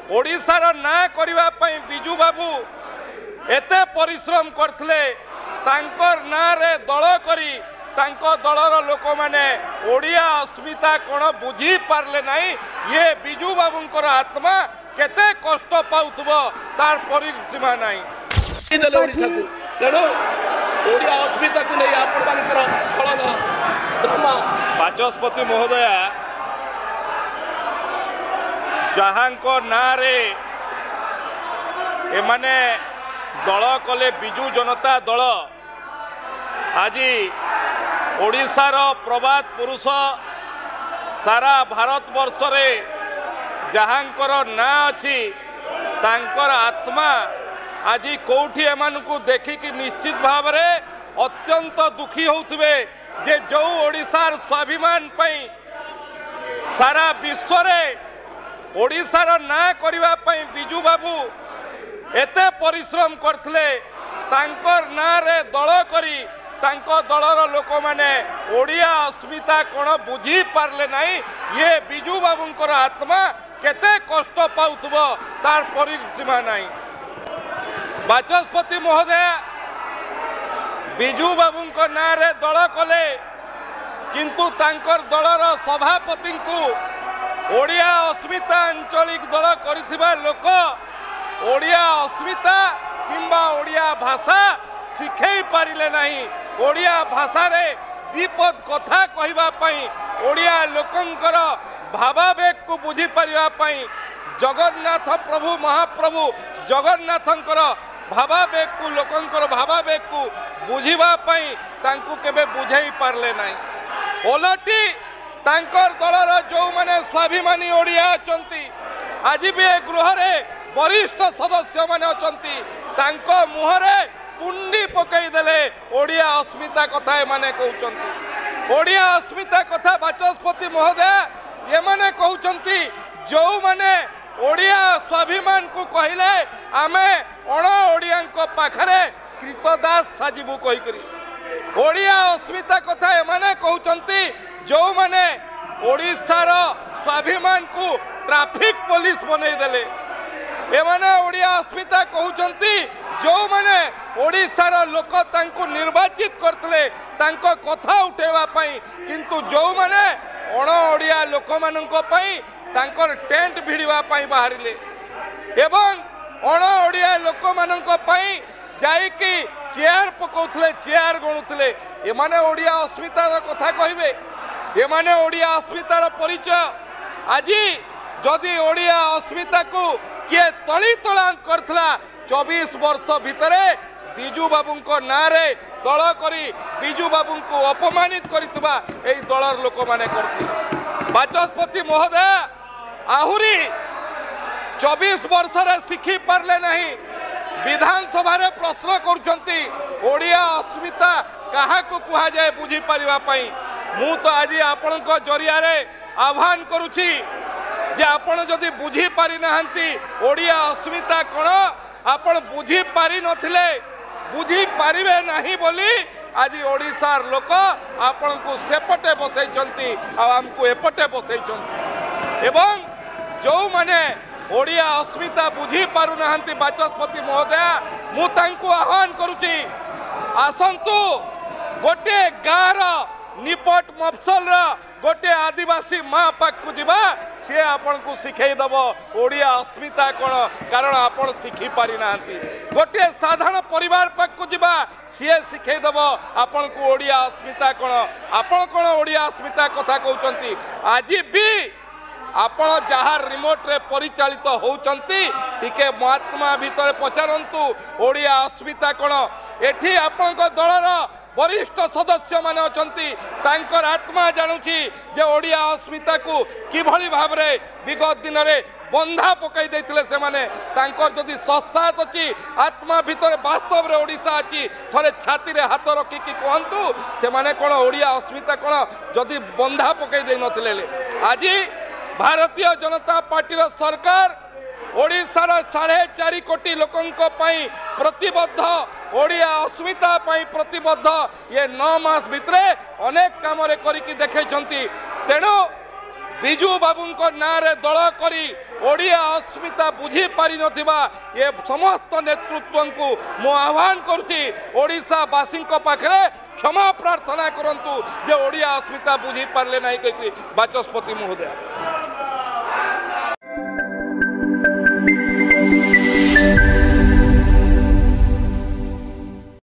ओडिशार ना करिबा पई बिजू बाबू एते परिश्रम करथिले तांकर ना रे दल करी तांको दलर लोक माने ओडिया अस्मिता कोन बुझी पारले नाही। ये बिजू बाबूंकर आत्मा केते कष्ट पाउथबो तार परिसीमा नाही। ओडिशा को तेणु ओडिया अस्मिता को नहीं आपण मानकर छलन ड्रामा। बाचस्पति महोदय जहांको नारे एमाने दल कले बिजू जनता दल आज ओडिशार प्रबाद पुरुष सारा भारत वर्ष रे जहांकर ना अच्छी तांकर आत्मा आज कौटी एमानकु देखिकी निश्चित भाव रे अत्यंत दुखी होउथबे जे जो ओडिशार स्वाभिमान पई सारा विश्व रे ओडिशार ना करिबा पई बिजू बाबू एते परिश्रम करथिले तांकर ना रे दल करी तांको दलर लोक माने ओडिया अस्मिता कोन बुझी पारले नाही। ये बिजू बाबूंकर आत्मा केते कष्ट पाउथबो तार परिसीमा नाही। बाचस्पति महोदय बिजू बाबूंको ना रे दल कले किंतु तांकर दलर सभापति को ओडिया अस्मिता आंचलिक दल करिथिबा लोक ओडिया अस्मिता किंबा ओडिया भाषा शिखै पारिले नहीं। ओडिया भाषा रे दीपद कथा कहिबा पई ओडिया लोकंकर भावावेग को बुझी पारिबा पई जगन्नाथ प्रभु महाप्रभु जगन्नाथंकर भावावेग को लोकंकर भावावेग को बुझीबा पई तांकु केबे बुझाई पारले नहीं। ओलटी तांकर दलर जो माने स्वाभिमानी ओडिया अछंती आज भी ए गृह रे वरिष्ठ सदस्य माने अछंती तांको मुहरे पुंडी पकई देले ओडिया अस्मिता कथा माने कहउचंती। ओडिया अस्मिता कथा बाचस्पति महोदय ये माने कहउचंती जो माने ओडिया स्वाभिमान को कहले आमे अण ओडियांको पाखरे कृतदास साजिबु कहि करी ओडिया अस्मिता कथा माने कहउचंती जो माने ओडिशार स्वाभिमान को ट्रैफिक पुलिस बनै देले एमाने ओडिया अस्मिता कहउचंती जो माने ओडिशार लोक तांको निर्वाचित करथले तांको कथा उठेवा पई किंतु जो माने अण ओडिया लोक माननको पई तांकर टेंट भिड़िवा पई बाहरिले एवं अण ओडिया लोक माननको पई जाई कि चेयर पकोथले चेयर गणुथले एमाने ओडिया अस्मितार कथा कहिबे एमाने ओडिया अस्मितार परिचय आज जदि ओडिया अस्मिता को किए तली तलांत करथला 24 वर्ष भितरे बिजू बाबूंको नारे दल करी बिजू बाबूंको अपमानित करितबा एई दलर लोक माने करथि। बाचस्पति महोदय आहुरी 24 वर्ष रे शिखी पारले नहीं विधानसभा रे प्रश्न करूछंती ओडिया अस्मिता काहा को कुहा जाए बुझी पारिबा पई मु तो आज आपनको जरिया रे आह्वान करूछी जे आपण जदि बुझी पारि नाहंती ओडिया अस्मिता कोन आपण बुझी पारि नथिले बुझी पारिबे नहीं बोली आज ओडिशार लोक आपण को सेपटे बसैचंती आ हमको एपटे बसैचंती एवं जो माने ओडिया अस्मिता बुझी पारु नाहंती बाचस्पति महोदय मु तांको आह्वान करूची आसंतु गोटे गार निपट मफसल गोटे आदिवासी माँ पाक को जीवा सी आपन को शिखई दब ओडिया अस्मिता कोन कारण आपण शिखी पारि नांती गोटे साधारण परिवार पाक को जीवा सी शिखई दब आपन को ओडिया अस्मिता कोन आपण कोन ओडिया अस्मिता कथा कहउचंती आज भी आपण जहार रिमोट रे परिचालित होउचंती टिके महात्मा भीतर पचारंतु ओडिया अस्मिता कोन एठी आपण को दलर वरिष्ठ सदस्य माने अछंती तांकर आत्मा जानुची जे ओडिया अस्मिता को किभली भाव रे विगत दिन रे बंधा पकई देथिले से माने तांकर जदि संस्था अछि आत्मा भीतर वास्तव रे ओडिसा अछि थरे छाती रे हाथ रखी कि कहंतु से माने कोन ओडिया अस्मिता कोन जदि बंधा पकई दे नथिले आज भारतीय जनता पार्टी सरकार ओडिशार 4.5 कोटी लोकंको पई प्रतिबद्ध ओडिया अस्मिता पई प्रतिबद्ध ये 9 मास भितरे अनेक काम रे करिकि देखैछंती तेणु ବିଜୁ ବାବୁଙ୍କ ନାଁରେ ଦଳ କରି ଓଡ଼ିଆ ଅସ୍ମିତା ବୁଝି ପାରି ନଥିବା ଏ ସମସ୍ତ ନେତୃତ୍ୱଙ୍କୁ ମୁଁ ଆହ୍ୱାନ କରୁଛି ଓଡ଼ିଶାବାସୀଙ୍କ ପାଖରେ କ୍ଷମା ପ୍ରାର୍ଥନା କରନ୍ତୁ ଯେ ଓଡ଼ିଆ ଅସ୍ମିତା ବୁଝି ପାରିଲେ ନାହିଁ କହିକି ବାଚସ୍ପତି ମହୋଦୟ।